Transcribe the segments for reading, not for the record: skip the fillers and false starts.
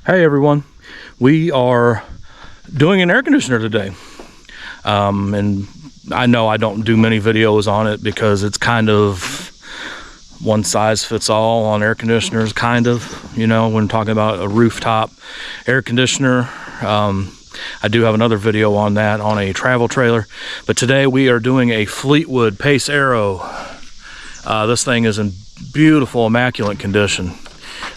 Hey everyone, we are doing an air conditioner today, and I know I don't do many videos on it because it's kind of one size fits all on air conditioners, kind of, you know, when talking about a rooftop air conditioner. I do have another video on that on a travel trailer, but today we are doing a Fleetwood Pace Aero. This thing is in beautiful, immaculate condition.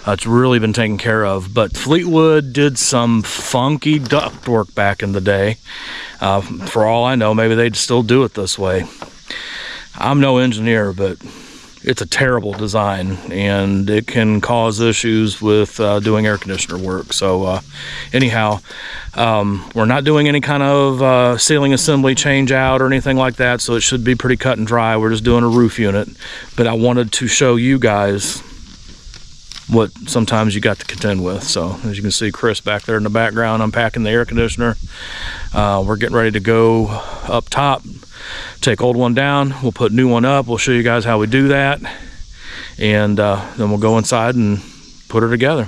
It's really been taken care of, but Fleetwood did some funky duct work back in the day. For all I know, maybe they'd still do it this way. I'm no engineer, but it's a terrible design and it can cause issues with doing air conditioner work. So anyhow, we're not doing any kind of ceiling assembly change out or anything like that, so it should be pretty cut and dry. We're just doing a roof unit, but I wanted to show you guys what sometimes you got to contend with. So as you can see, Chris back there in the background unpacking the air conditioner. We're getting ready to go up top, take old one down, we'll put new one up. We'll show you guys how we do that, and then we'll go inside and put her together.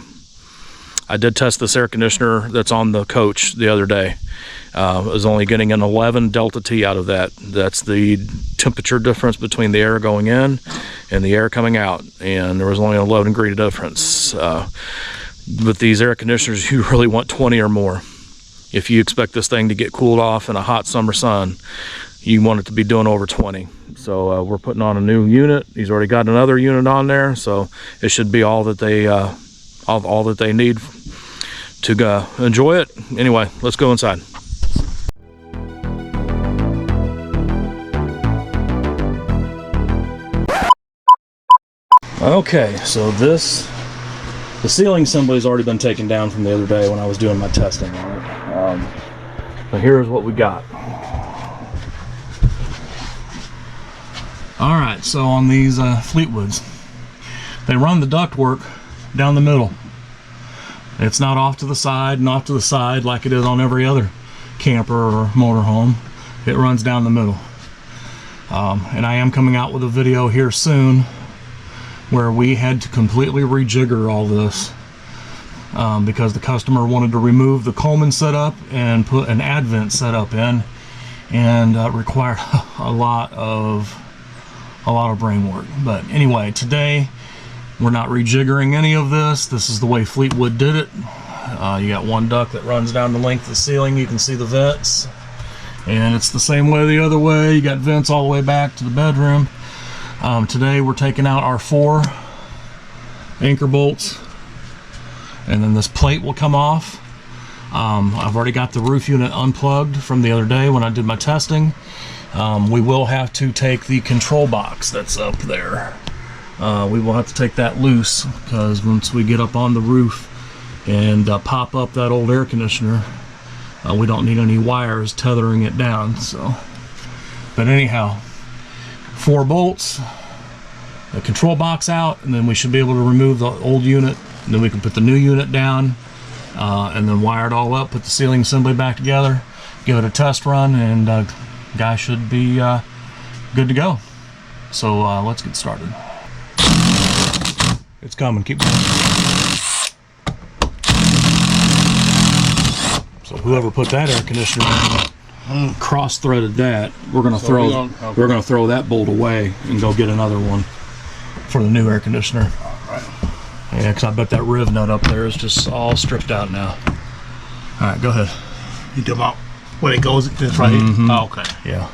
I did test this air conditioner that's on the coach the other day. I was only getting an 11 delta T out of that. That's the temperature difference between the air going in and the air coming out, and there was only an 11 degree difference. With these air conditioners, you really want 20 or more. If you expect this thing to get cooled off in a hot summer sun, you want it to be doing over 20. So we're putting on a new unit. He's already got another unit on there, so it should be all that they all that they need to enjoy it. Anyway, let's go inside. Okay, so the ceiling assembly has already been taken down from the other day when I was doing my testing on it. But here's what we got. All right, so on these Fleetwoods, they run the ductwork down the middle. It's not off to the side and off to the side like it is on every other camper or motorhome. It runs down the middle. And I am coming out with a video here soon where we had to completely rejigger all this because the customer wanted to remove the Coleman setup and put an Advent setup in, and required a lot of brain work. But anyway, today we're not rejiggering any of this. This is the way Fleetwood did it. You got one duct that runs down the length of the ceiling. You can see the vents, and it's the same way the other way. You got vents all the way back to the bedroom. Today we're taking out our 4 anchor bolts, and then this plate will come off. I've already got the roof unit unplugged from the other day when I did my testing. We will have to take the control box that's up there. We will have to take that loose because once we get up on the roof and pop up that old air conditioner, we don't need any wires tethering it down. So, but anyhow, 4 bolts, the control box out, and then we should be able to remove the old unit, and then we can put the new unit down, and then wire it all up, put the ceiling assembly back together, give it a test run, and guy should be good to go. So let's get started. It's coming, keep going. So whoever put that air conditioner in, cross-threaded that, we're gonna throw that bolt away and go get another one for the new air conditioner. All right. Yeah, because I bet that riv nut up there is just all stripped out now. All right, go ahead. You talking about when it goes this right here? Oh, okay. Yeah.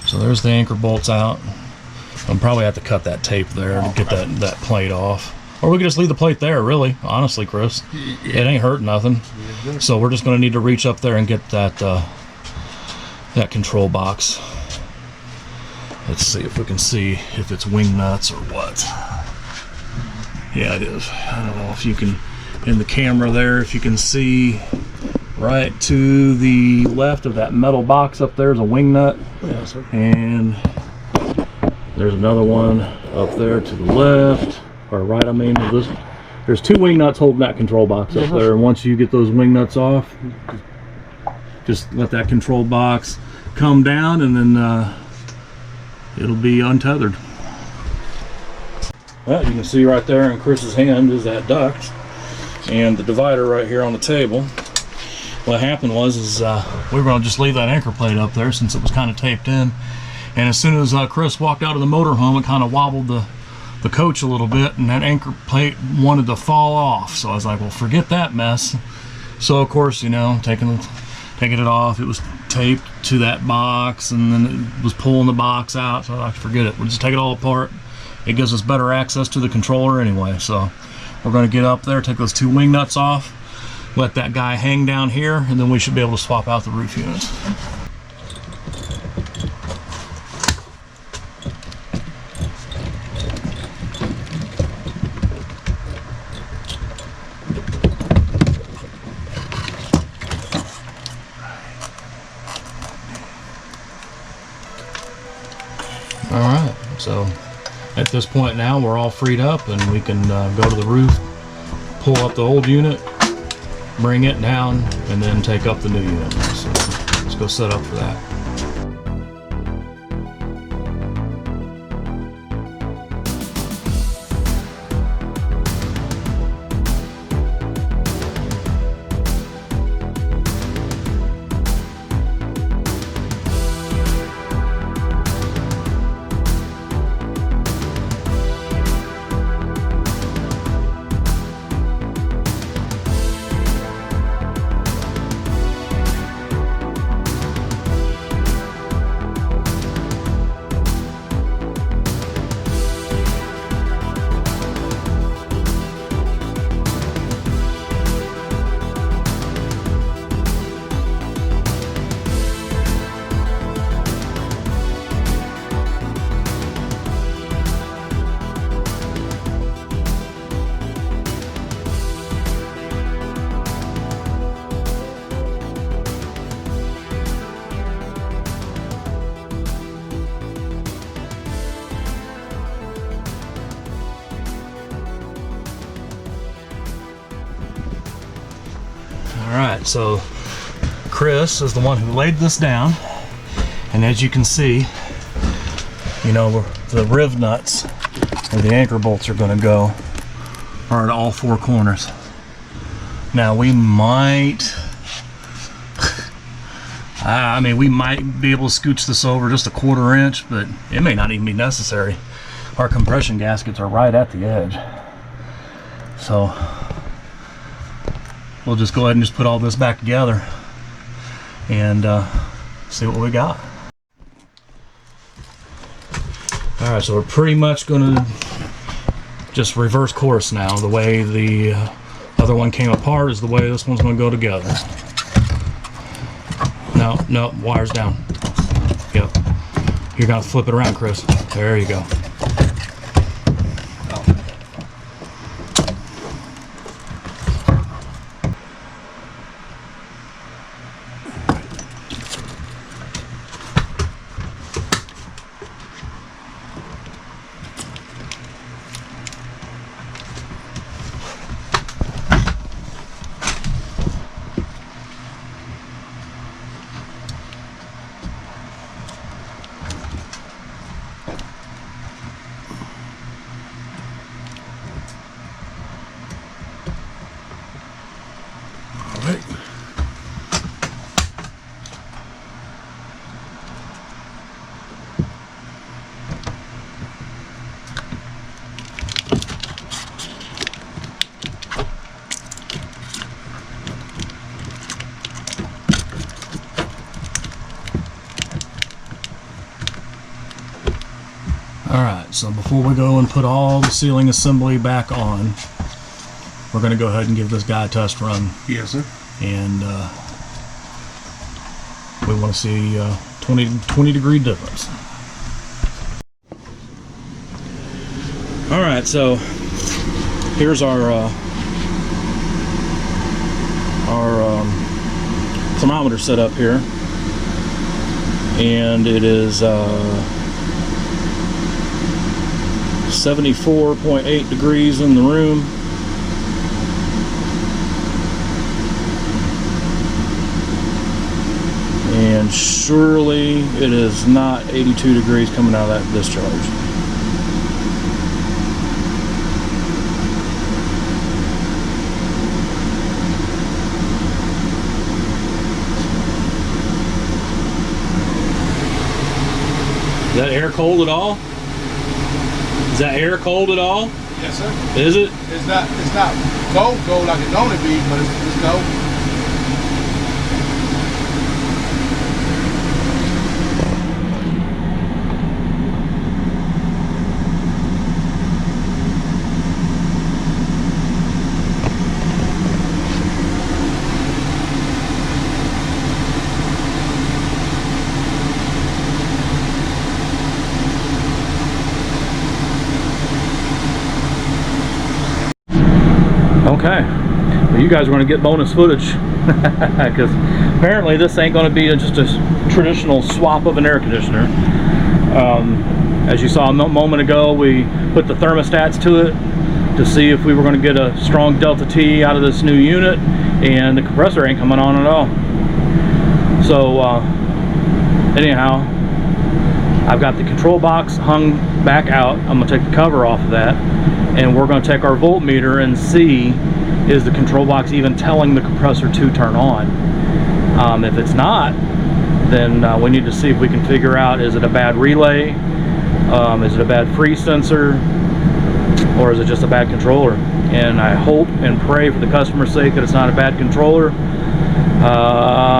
So there's the anchor bolts out. I'll probably have to cut that tape there to get that plate off. Or we could just leave the plate there, really, honestly, Chris. Yeah. It ain't hurt nothing. So we're just going to need to reach up there and get that that control box. Let's see if we can see if it's wing nuts or what. Yeah, it is. I don't know if you can, in the camera there, if you can see right to the left of that metal box up there is a wing nut. Yeah, sir. And there's another one up there to the left, or right, I mean, there's 2 wing nuts holding that control box up there, and once you get those wing nuts off, just let that control box come down, and then it'll be untethered. Well, you can see right there in Chris's hand is that duct and the divider right here on the table. What happened was we were going to just leave that anchor plate up there since it was kind of taped in, and as soon as Chris walked out of the motorhome, it kind of wobbled the coach a little bit, and that anchor plate wanted to fall off. So I was like, well, forget that mess. So of course, you know, taking it off, it was taped to that box, and then it was pulling the box out. So I like, forget it, we'll just take it all apart. It gives us better access to the controller anyway. So we're going to get up there, take those 2 wing nuts off, let that guy hang down here, and then we should be able to swap out the roof units. All right, so at this point now we're all freed up, and we can go to the roof, pull up the old unit, bring it down, and then take up the new unit. So let's go set up for that. Alright, so Chris is the one who laid this down, and as you can see, you know, the riv nuts where the anchor bolts are going to go are at all 4 corners. Now we might we might be able to scooch this over just a 1/4 inch, but it may not even be necessary. Our compression gaskets are right at the edge, so we'll just go ahead and just put all this back together and see what we got. All right, so we're pretty much going to just reverse course now. The way the other one came apart is the way this one's going to go together. No, wires down. Yep. You're going to flip it around, Chris. There you go. Alright, so before we go and put all the ceiling assembly back on, we're going to go ahead and give this guy a test run. Yes, sir. And we want to see 20 degree difference. Alright, so here's our thermometer set up here, and it is 74.8 degrees in the room and surely it is not 82 degrees coming out of that discharge. Is that air cold at all? Is that air cold at all? Yes, sir. Is it? It's not cold like it normally be, but it's cold. Okay, well, you guys are going to get bonus footage because apparently this ain't going to be just a traditional swap of an air conditioner. As you saw a moment ago, we put the thermostats to it to see if we were going to get a strong delta T out of this new unit, and the compressor ain't coming on at all. So anyhow, I've got the control box hung back out. I'm going to take the cover off of that, and we're going to take our voltmeter and see, is the control box even telling the compressor to turn on? If it's not, then we need to see if we can figure out, is it a bad relay, is it a bad freeze sensor, or is it just a bad controller? And I hope and pray for the customer's sake that it's not a bad controller,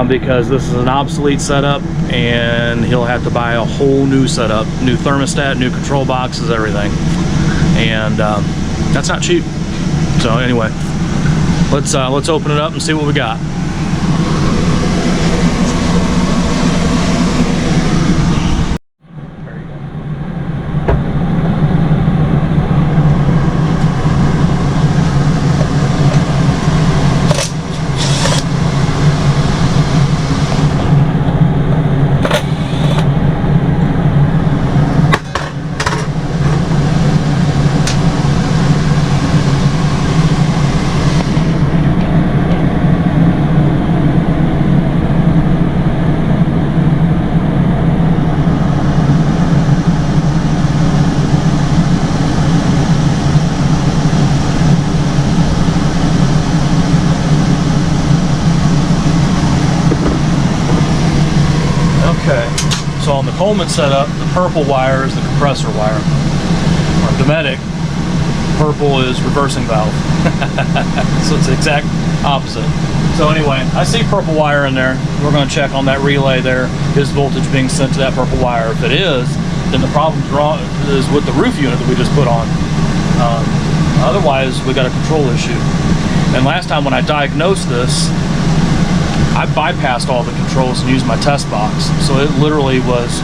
because this is an obsolete setup and he'll have to buy a whole new setup, new thermostat, new control boxes, everything. And that's not cheap. So anyway, let's open it up and see what we got. Okay, so on the Coleman setup, the purple wire is the compressor wire. On Dometic, purple is reversing valve. So it's the exact opposite. So anyway, I see purple wire in there. We're going to check on that relay there. Is voltage being sent to that purple wire? If it is, then the problem is with the roof unit that we just put on. Otherwise, we got a control issue. And last time when I diagnosed this, I bypassed all the controls and used my test box. So it literally was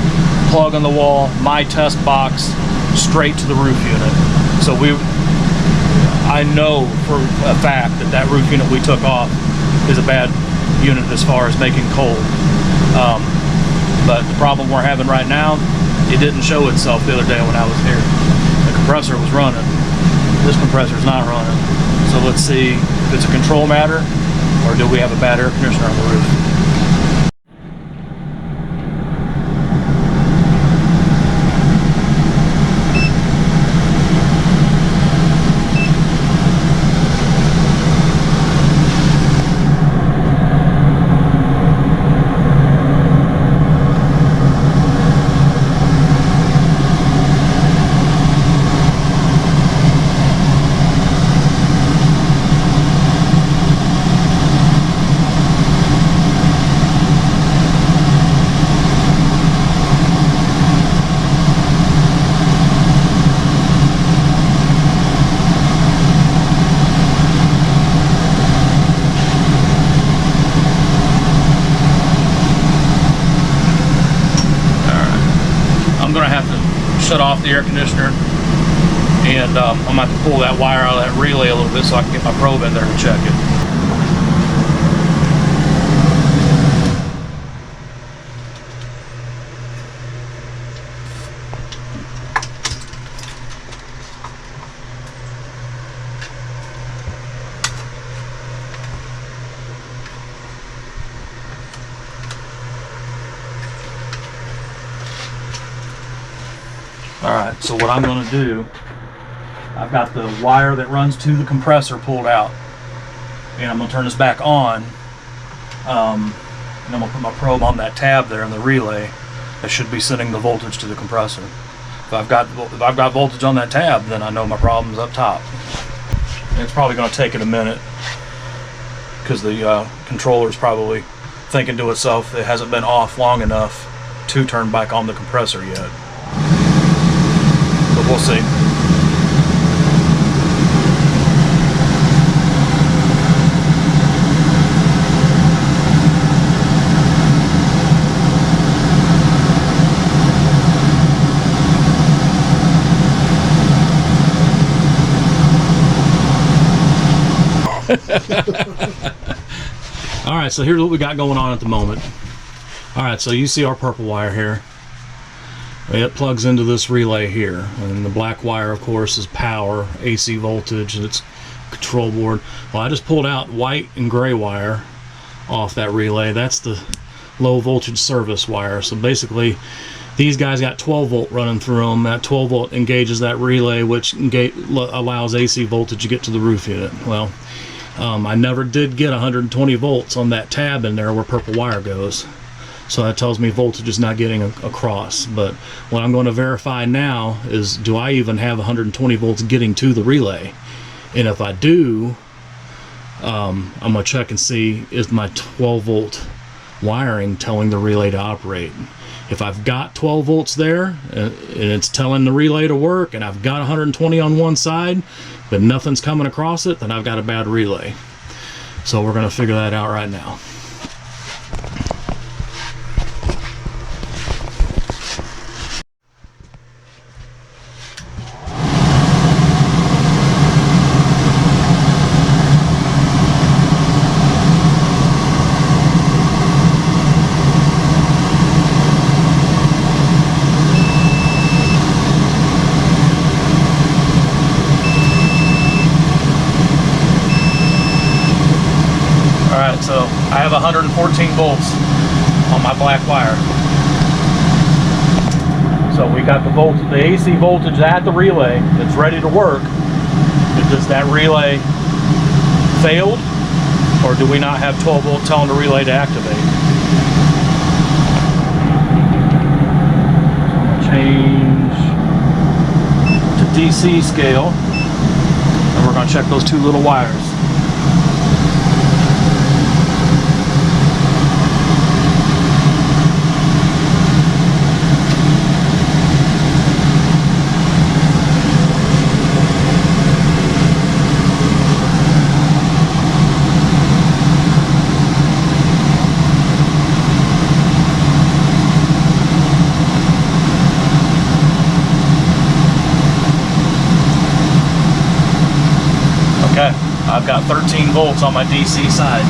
plug on the wall, my test box, straight to the roof unit. So I know for a fact that that roof unit we took off is a bad unit as far as making cold. But the problem we're having right now, it didn't show itself the other day when I was here. The compressor was running. This compressor's not running. So let's see if it's a control matter, or do we have a bad air conditioner on the roof? Shut off the air conditioner, and I'm going to have to pull that wire out of that relay a little bit so I can get my probe in there and check it. Alright, so what I'm going to do, I've got the wire that runs to the compressor pulled out, and I'm going to turn this back on, and I'm going to put my probe on that tab there in the relay that should be sending the voltage to the compressor. If I've got voltage on that tab, then I know my problem's up top. And it's probably going to take it a minute because the controller's probably thinking to itself it hasn't been off long enough to turn back on the compressor yet. But we'll see. Alright, so here's what we got going on at the moment. Alright, so you see our purple wire here. It plugs into this relay here, and the black wire, of course, is power, AC voltage, and it's control board. Well, I just pulled out white and gray wire off that relay. That's the low voltage service wire. So basically, these guys got 12 volt running through them. That 12 volt engages that relay, which allows AC voltage to get to the roof unit. Well, I never did get 120 volts on that tab in there where purple wire goes. So that tells me voltage is not getting across. But what I'm going to verify now is, do I even have 120 volts getting to the relay? And if I do, I'm going to check and see, is my 12 volt wiring telling the relay to operate? If I've got 12 volts there and it's telling the relay to work, and I've got 120 on one side but nothing's coming across it, then I've got a bad relay. So we're going to figure that out right now. So I have 114 volts on my black wire. So we got the AC voltage at the relay. It's ready to work. Does that relay failed, or do we not have 12 volt telling the relay to activate? So change to DC scale, and we're going to check those two little wires. Okay, I've got 13 volts on my DC side.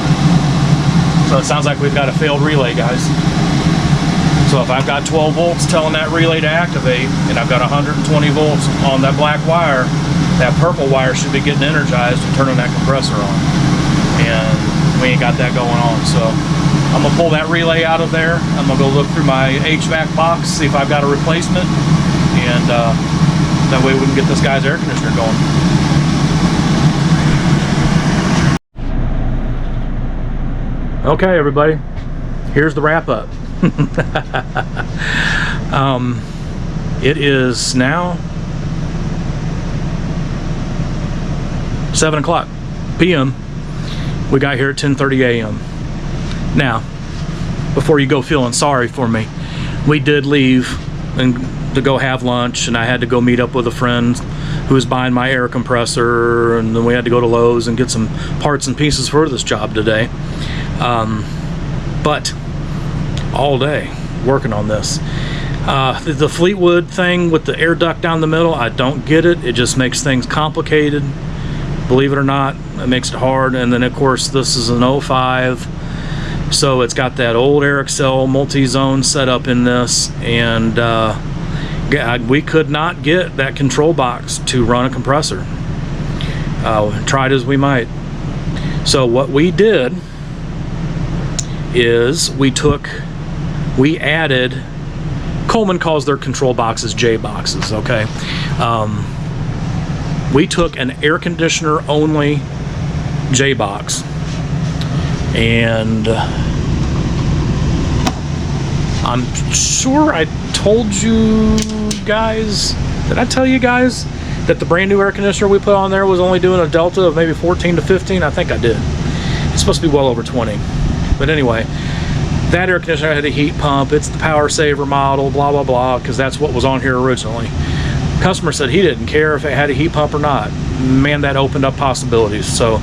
So it sounds like we've got a failed relay, guys. So if I've got 12 volts telling that relay to activate, and I've got 120 volts on that black wire, that purple wire should be getting energized and turning that compressor on. And we ain't got that going on. So I'm gonna pull that relay out of there. I'm gonna go look through my HVAC box, see if I've got a replacement, and that way we can get this guy's air conditioner going. Okay, everybody, here's the wrap up. It is now 7 o'clock p.m. We got here at 10:30 a.m. Now, before you go feeling sorry for me, we did leave and to go have lunch, and I had to go meet up with a friend who was buying my air compressor, and then we had to go to Lowe's and get some parts and pieces for this job today. But all day working on this. The Fleetwood thing with the air duct down the middle, I don't get it. It just makes things complicated. Believe it or not, it makes it hard. And then of course this is an 05, so it's got that old Air Excel multi-zone setup in this, and we could not get that control box to run a compressor. Tried as we might. So what we did is we added Coleman calls their control boxes J boxes, okay? We took an air conditioner only J box, and I'm sure I told you guys, did I tell you guys that the brand new air conditioner we put on there was only doing a delta of maybe 14 to 15? I think I did. It's supposed to be well over 20. But anyway, that air conditioner had a heat pump. It's the power saver model, blah, blah, blah, because that's what was on here originally. Customer said he didn't care if it had a heat pump or not. Man, that opened up possibilities. So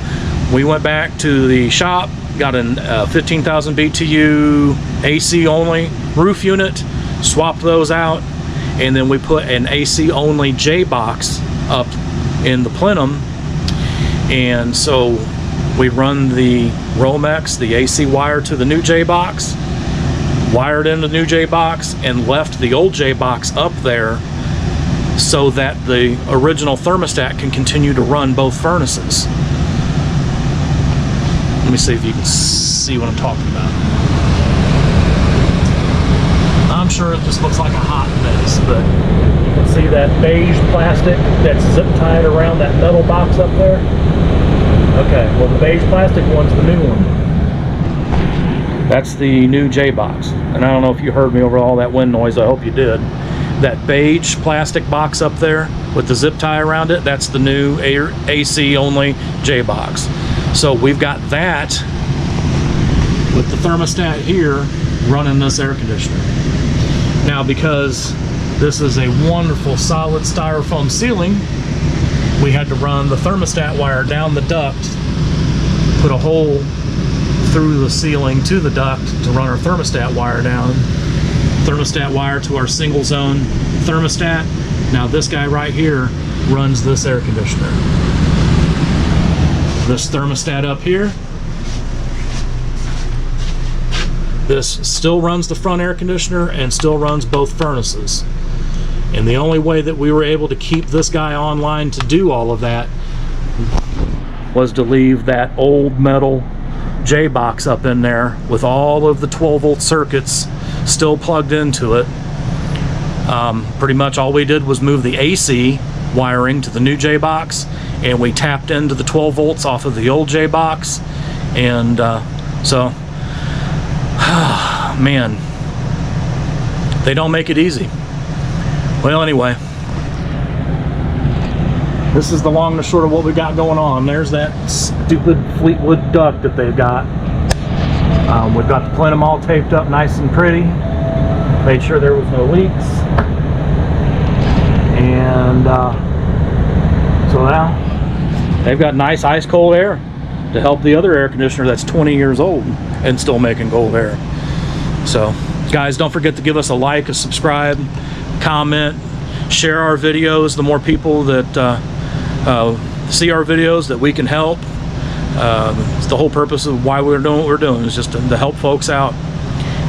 we went back to the shop, got a 15,000 BTU AC only roof unit, swapped those out, and then we put an AC only J box up in the plenum. And so we run the Romex, the AC wire, to the new J box, wired into the new J box, and left the old J box up there so that the original thermostat can continue to run both furnaces. Let me see if you can see what I'm talking about. I'm sure it just looks like a hot mess, but you can see that beige plastic that's zip tied around that metal box up there. Okay, well, the beige plastic one's the new one. That's the new J box. And I don't know if you heard me over all that wind noise. I hope you did. That beige plastic box up there with the zip tie around it, that's the new AC only J box. So we've got that with the thermostat here running this air conditioner. Now, because this is a wonderful solid styrofoam ceiling, we had to run the thermostat wire down the duct, put a hole through the ceiling to the duct to run our thermostat wire down. Thermostat wire to our single zone thermostat. Now this guy right here runs this air conditioner. This thermostat up here, this still runs the front air conditioner and still runs both furnaces. And the only way that we were able to keep this guy online to do all of that was to leave that old metal J box up in there with all of the 12 volt circuits still plugged into it. Pretty much all we did was move the AC wiring to the new J box, and we tapped into the 12 volts off of the old J box. And so man, they don't make it easy. Well, anyway, this is the long and the short of what we got going on. There's that stupid Fleetwood duct that they've got. We've got the plenum all taped up nice and pretty. Made sure there was no leaks. And so now they've got nice ice cold air to help the other air conditioner that's 20 years old and still making cold air. So guys, don't forget to give us a like, a subscribe, comment, share our videos. The more people that see our videos that we can help. It's the whole purpose of why we're doing what we're doing, is just to help folks out.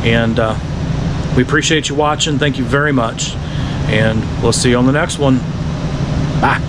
And we appreciate you watching. Thank you very much, and we'll see you on the next one. Bye.